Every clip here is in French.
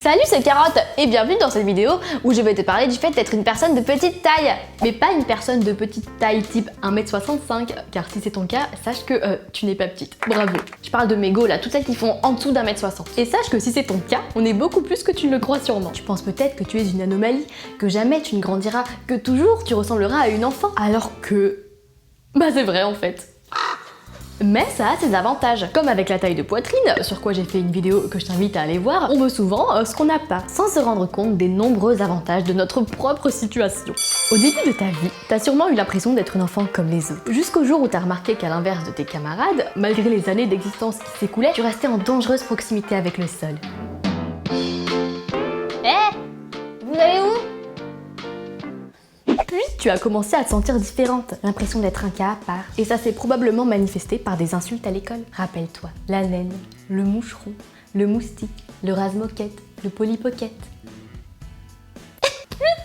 Salut, c'est Carotte et bienvenue dans cette vidéo où je vais te parler du fait d'être une personne de petite taille. Mais pas une personne de petite taille type 1m65, car si c'est ton cas, sache que tu n'es pas petite. Bravo. Je parle de mégots là, toutes celles qui font en dessous d'1m60. Et sache que si c'est ton cas, on est beaucoup plus que tu ne le crois sûrement. Tu penses peut-être que tu es une anomalie, que jamais tu ne grandiras, que toujours tu ressembleras à une enfant, alors que... Bah c'est vrai en fait. Mais ça a ses avantages. Comme avec la taille de poitrine, sur quoi j'ai fait une vidéo que je t'invite à aller voir, on veut souvent ce qu'on n'a pas, sans se rendre compte des nombreux avantages de notre propre situation. Au début de ta vie, t'as sûrement eu l'impression d'être une enfant comme les autres. Jusqu'au jour où t'as remarqué qu'à l'inverse de tes camarades, malgré les années d'existence qui s'écoulaient, tu restais en dangereuse proximité avec le sol. Vous allez où ? Puis tu as commencé à te sentir différente, l'impression d'être un cas à part. Et ça s'est probablement manifesté par des insultes à l'école. Rappelle-toi, la naine, le moucheron, le moustique, le rase-moquette, le polypocket.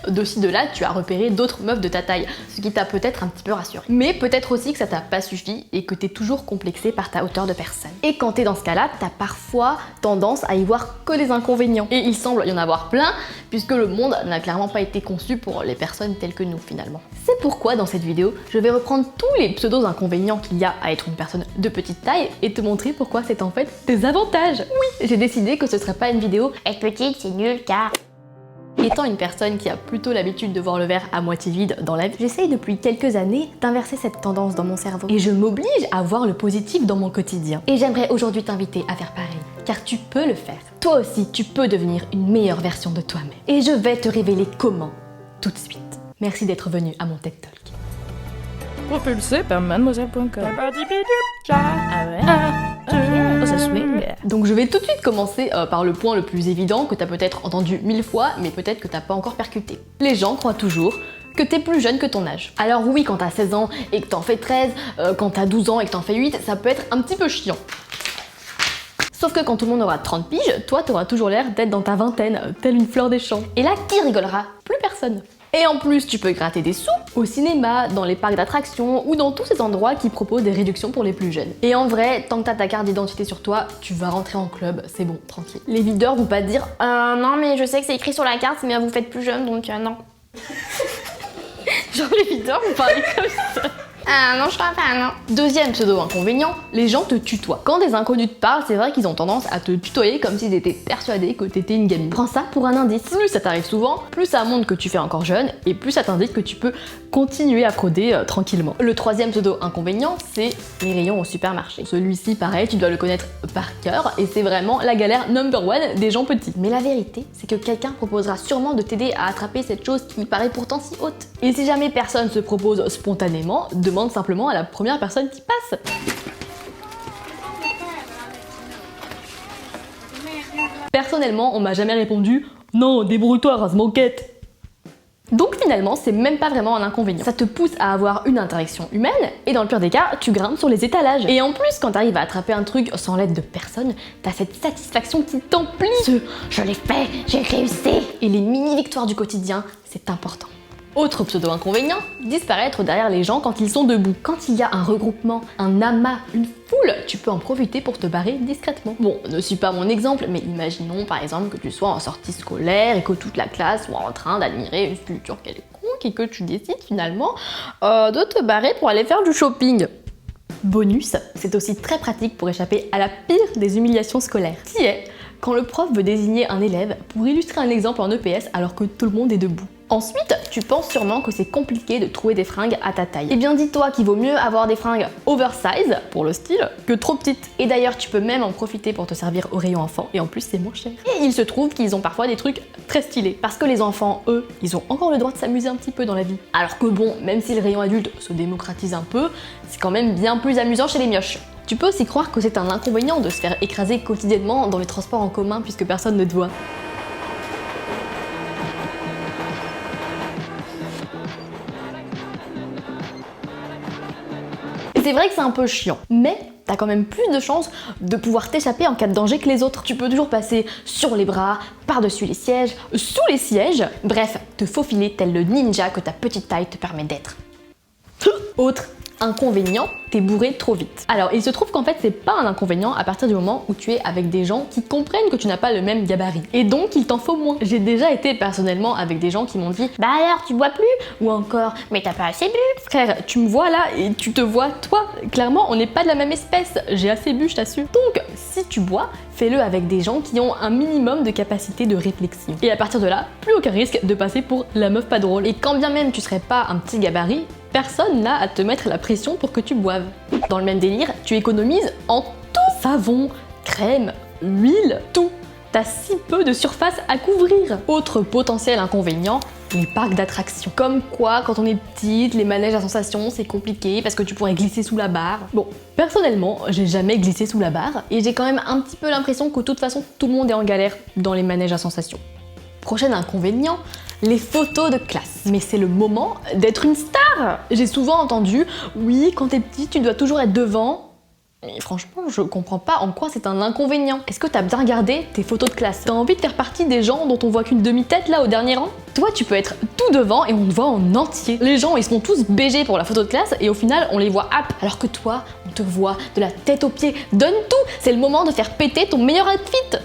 De-ci de là, tu as repéré d'autres meufs de ta taille, ce qui t'a peut-être un petit peu rassuré. Mais peut-être aussi que ça t'a pas suffi et que t'es toujours complexé par ta hauteur de personne. Et quand t'es dans ce cas-là, t'as parfois tendance à y voir que les inconvénients. Et il semble y en avoir plein, puisque le monde n'a clairement pas été conçu pour les personnes telles que nous finalement. C'est pourquoi dans cette vidéo, je vais reprendre tous les pseudo-inconvénients qu'il y a à être une personne de petite taille et te montrer pourquoi c'est en fait des avantages. Oui, j'ai décidé que ce serait pas une vidéo « Être petite, c'est nul car... » Étant une personne qui a plutôt l'habitude de voir le verre à moitié vide dans la vie, j'essaye depuis quelques années d'inverser cette tendance dans mon cerveau. Et je m'oblige à voir le positif dans mon quotidien. Et j'aimerais aujourd'hui t'inviter à faire pareil, car tu peux le faire. Toi aussi, tu peux devenir une meilleure version de toi-même. Et je vais te révéler comment, tout de suite. Merci d'être venu à mon TED Talk. Propulsé par mademoiselle.com. Ah ouais. Oh, ça swing. Donc je vais tout de suite commencer par le point le plus évident que t'as peut-être entendu 1000 fois, mais peut-être que t'as pas encore percuté. Les gens croient toujours que t'es plus jeune que ton âge. Alors oui, quand t'as 16 ans et que t'en fais 13, quand t'as 12 ans et que t'en fais 8, ça peut être un petit peu chiant. Sauf que quand tout le monde aura 30 piges, toi t'auras toujours l'air d'être dans ta vingtaine, telle une fleur des champs. Et là, qui rigolera ? Plus personne. Et en plus, tu peux gratter des sous au cinéma, dans les parcs d'attractions ou dans tous ces endroits qui proposent des réductions pour les plus jeunes. Et en vrai, tant que t'as ta carte d'identité sur toi, tu vas rentrer en club, c'est bon, tranquille. Les videurs vont pas te dire non mais je sais que c'est écrit sur la carte, mais vous faites plus jeune donc non. Genre les videurs vont parler comme ça. Ah non, je crois pas, non. Deuxième pseudo-inconvénient, les gens te tutoient. Quand des inconnus te parlent, c'est vrai qu'ils ont tendance à te tutoyer comme s'ils étaient persuadés que t'étais une gamine. Prends ça pour un indice. Plus ça t'arrive souvent, plus ça montre que tu fais encore jeune, et plus ça t'indique que tu peux continuer à frauder tranquillement. Le troisième pseudo-inconvénient, c'est les rayons au supermarché. Celui-ci, pareil, tu dois le connaître par cœur, et c'est vraiment la galère number one des gens petits. Mais la vérité, c'est que quelqu'un proposera sûrement de t'aider à attraper cette chose qui paraît pourtant si haute. Et si jamais personne se propose spontanément, demande simplement à la première personne qui passe. Personnellement, on m'a jamais répondu « Non, débrouille-toi, rase-moquette ». Donc finalement, c'est même pas vraiment un inconvénient. Ça te pousse à avoir une interaction humaine, et dans le pire des cas, tu grimpes sur les étalages. Et en plus, quand t'arrives à attraper un truc sans l'aide de personne, t'as cette satisfaction qui t'emplit. Je l'ai fait, j'ai réussi. Et les mini-victoires du quotidien, c'est important. Autre pseudo-inconvénient, disparaître derrière les gens quand ils sont debout. Quand il y a un regroupement, un amas, une foule, tu peux en profiter pour te barrer discrètement. Bon, ne suis pas mon exemple, mais imaginons par exemple que tu sois en sortie scolaire et que toute la classe soit en train d'admirer une sculpture quelconque et que tu décides finalement de te barrer pour aller faire du shopping. Bonus, c'est aussi très pratique pour échapper à la pire des humiliations scolaires, qui est quand le prof veut désigner un élève pour illustrer un exemple en EPS alors que tout le monde est debout. Ensuite, tu penses sûrement que c'est compliqué de trouver des fringues à ta taille. Eh bien dis-toi qu'il vaut mieux avoir des fringues oversize, pour le style, que trop petites. Et d'ailleurs, tu peux même en profiter pour te servir au rayon enfant, et en plus c'est moins cher. Et il se trouve qu'ils ont parfois des trucs très stylés, parce que les enfants, eux, ils ont encore le droit de s'amuser un petit peu dans la vie. Alors que bon, même si le rayon adulte se démocratise un peu, c'est quand même bien plus amusant chez les mioches. Tu peux aussi croire que c'est un inconvénient de se faire écraser quotidiennement dans les transports en commun puisque personne ne te voit. C'est vrai que c'est un peu chiant, mais t'as quand même plus de chances de pouvoir t'échapper en cas de danger que les autres. Tu peux toujours passer sur les bras, par-dessus les sièges, sous les sièges, bref, te faufiler tel le ninja que ta petite taille te permet d'être. Autre Inconvénient, t'es bourré trop vite. Alors il se trouve qu'en fait c'est pas un inconvénient à partir du moment où tu es avec des gens qui comprennent que tu n'as pas le même gabarit. Et donc il t'en faut moins. J'ai déjà été personnellement avec des gens qui m'ont dit bah alors tu bois plus? Ou encore mais t'as pas assez bu? Frère, tu me vois là et tu te vois toi. Clairement on n'est pas de la même espèce. J'ai assez bu, je t'assure. Donc si tu bois, fais-le avec des gens qui ont un minimum de capacité de réflexion. Et à partir de là, plus aucun risque de passer pour la meuf pas drôle. Et quand bien même tu serais pas un petit gabarit, personne n'a à te mettre la pression pour que tu boives. Dans le même délire, tu économises en tout. Savon, crème, huile, tout. T'as si peu de surface à couvrir. Autre potentiel inconvénient, les parcs d'attractions. Comme quoi, quand on est petite, les manèges à sensations, c'est compliqué parce que tu pourrais glisser sous la barre. Bon, personnellement, j'ai jamais glissé sous la barre et j'ai quand même un petit peu l'impression que de toute façon, tout le monde est en galère dans les manèges à sensations. Prochain inconvénient, les photos de classe. Mais c'est le moment d'être une star. J'ai souvent entendu, oui, quand t'es petit, tu dois toujours être devant. Mais franchement, je comprends pas en quoi c'est un inconvénient. Est-ce que t'as bien regardé tes photos de classe? T'as envie de faire partie des gens dont on voit qu'une demi-tête là au dernier rang? Toi, tu peux être tout devant et on te voit en entier. Les gens, ils sont tous BG pour la photo de classe et au final, on les voit hop. Alors que toi, on te voit de la tête aux pieds. Donne tout! C'est le moment de faire péter ton meilleur outfit!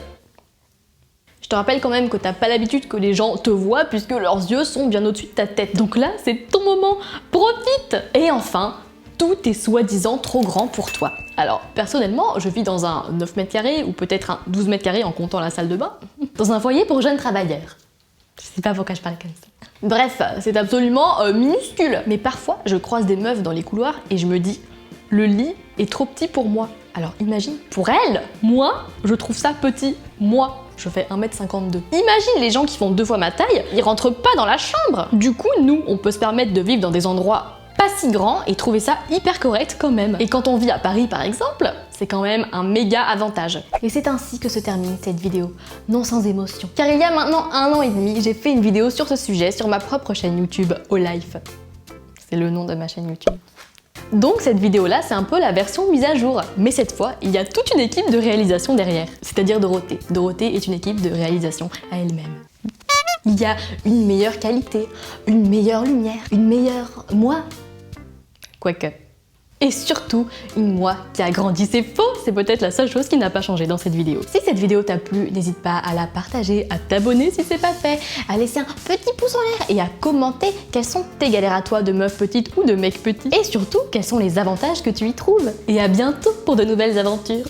Je te rappelle quand même que t'as pas l'habitude que les gens te voient puisque leurs yeux sont bien au-dessus de ta tête. Donc là, c'est ton moment. Profite! Et enfin, tout est soi-disant trop grand pour toi. Alors, personnellement, je vis dans un 9 mètres carrés ou peut-être un 12 mètres carrés en comptant la salle de bain, dans un foyer pour jeunes travailleurs. Je sais pas pourquoi je parle comme ça. Bref, c'est absolument minuscule. Mais parfois, je croise des meufs dans les couloirs et je me dis, le lit est trop petit pour moi. Alors imagine, pour elle, moi, je trouve ça petit. Moi, je fais 1m52. Imagine les gens qui font 2 fois ma taille, ils rentrent pas dans la chambre. Du coup, nous, on peut se permettre de vivre dans des endroits pas si grands et trouver ça hyper correct quand même. Et quand on vit à Paris par exemple, c'est quand même un méga avantage. Et c'est ainsi que se termine cette vidéo, non sans émotion. Car il y a maintenant 1 an et demi, j'ai fait une vidéo sur ce sujet sur ma propre chaîne YouTube, Olife. C'est le nom de ma chaîne YouTube. Donc cette vidéo-là, c'est un peu la version mise à jour. Mais cette fois, il y a toute une équipe de réalisation derrière. C'est-à-dire Dorothée. Dorothée est une équipe de réalisation à elle-même. Il y a une meilleure qualité, une meilleure lumière, une meilleure moi. Quoique. Et surtout, une moi qui a grandi. C'est faux, c'est peut-être la seule chose qui n'a pas changé dans cette vidéo. Si cette vidéo t'a plu, n'hésite pas à la partager, à t'abonner si c'est pas fait, à laisser un petit pouce en l'air et à commenter quelles sont tes galères à toi de meuf petite ou de mec petit. Et surtout, quels sont les avantages que tu y trouves. Et à bientôt pour de nouvelles aventures.